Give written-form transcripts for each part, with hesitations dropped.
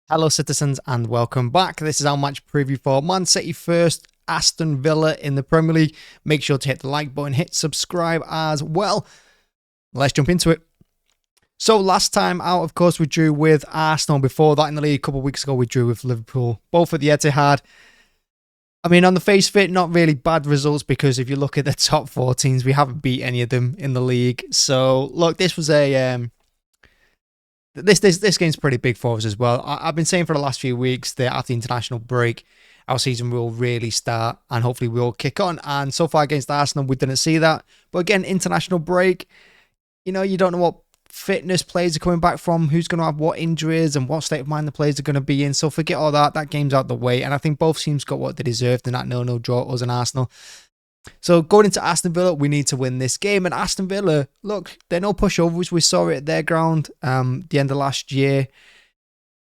Hello citizens and welcome back. This is our match preview for Man City first Aston Villa in the Premier League. Make sure to hit the like button, hit subscribe as well. Let's jump into it. So last time out, of course, we drew with Arsenal. Before that in the league, a couple of weeks ago, we drew with Liverpool, both at the Etihad. I mean, on the face of it, not really bad results because if you look at the top 4 teams, we haven't beat any of them in the league. So look, this was a... This game's pretty big for us as well. I've been saying for the last few weeks that after the international break, our season will really start and hopefully we'll kick on. And so far against Arsenal, we didn't see that. But again, international break, you don't know what fitness players are coming back from, who's going to have what injuries and what state of mind the players are going to be in. So forget all that. That game's out the way. And I think both teams got what they deserved in that 0-0 draw, us and Arsenal. So going into Aston Villa, we need to win this game. And Aston Villa, look, they're no pushovers. We saw it at their ground the end of last year.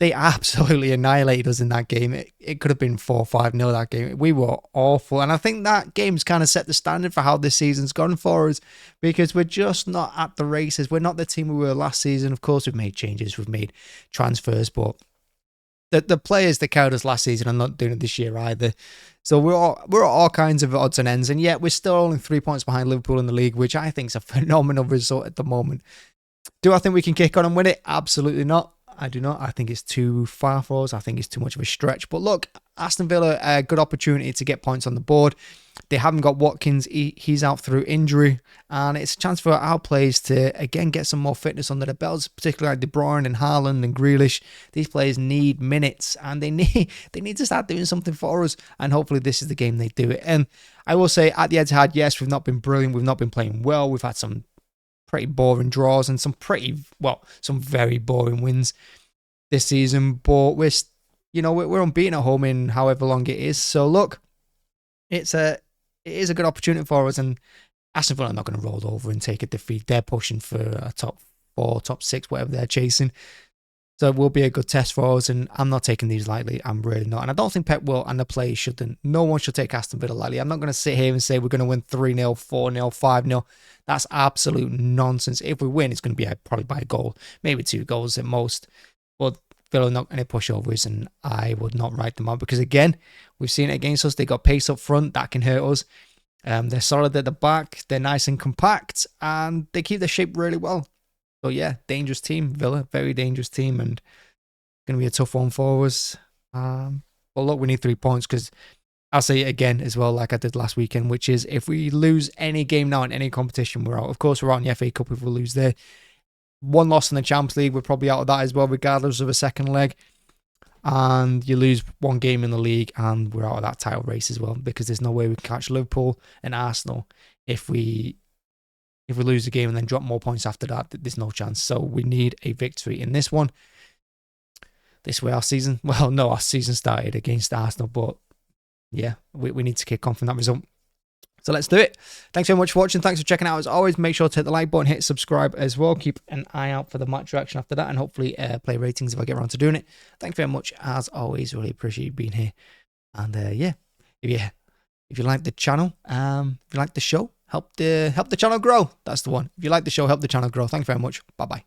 They absolutely annihilated us in that game. It could have been 4-5-0 that game. We were awful. And I think that game's kind of set the standard for how this season's gone for us because we're just not at the races. We're not the team we were last season. Of course, we've made changes. We've made transfers, but the players that carried us last season are not doing it this year either. So we're at all kinds of odds and ends, and yet we're still only 3 points behind Liverpool in the league, which I think is a phenomenal result at the moment. Do I think we can kick on and win it? Absolutely not. I do not. I think it's too far for us. I think it's too much of a stretch. But look, Aston Villa, a good opportunity to get points on the board. They haven't got Watkins. He's out through injury. And it's a chance for our players to, again, get some more fitness under their belts, particularly like De Bruyne and Haaland and Grealish. These players need minutes and they need to start doing something for us. And hopefully this is the game they do it. And I will say at the Etihad, yes, we've not been brilliant. We've not been playing well. We've had some pretty boring draws and some very boring wins this season. But we're unbeaten at home in however long it is. So look, it is a good opportunity for us, and Aston Villa are not going to roll over and take a defeat. They're pushing for a top 4, top 6, whatever they're chasing. So it will be a good test for us, and I'm not taking these lightly. I'm really not. And I don't think Pep will, and the players shouldn't. No one should take Aston Villa lightly. I'm not going to sit here and say we're going to win 3-0, 4-0, 5-0. That's absolute nonsense. If we win, it's going to be probably by a goal, maybe 2 goals at most. But Villa are not going to push overs, and I would not write them out because, again, we've seen it against us. They got pace up front. That can hurt us. They're solid at the back. They're nice and compact, and they keep their shape really well. So, yeah, dangerous team, Villa. Very dangerous team, and going to be a tough one for us. But look, we need 3 points because I'll say it again as well, like I did last weekend, which is if we lose any game now in any competition, we're out. Of course, we're out in the FA Cup if we lose there. 1 loss in the Champions League, we're probably out of that as well, regardless of a second leg. And you lose 1 game in the league, and we're out of that title race as well, because there's no way we can catch Liverpool and Arsenal if we lose the game and then drop more points after that. There's no chance. So we need a victory in this one. This way our season started against Arsenal, but yeah, we need to kick on from that result. So let's do it. Thanks very much for watching. Thanks for checking out. As always, make sure to hit the like button, hit subscribe as well. Keep an eye out for the match reaction after that, and hopefully play ratings if I get around to doing it. Thanks very much. As always, really appreciate you being here. And yeah, if you like the channel, if you like the show, help the channel grow. That's the one. If you like the show, help the channel grow. Thanks very much. Bye-bye.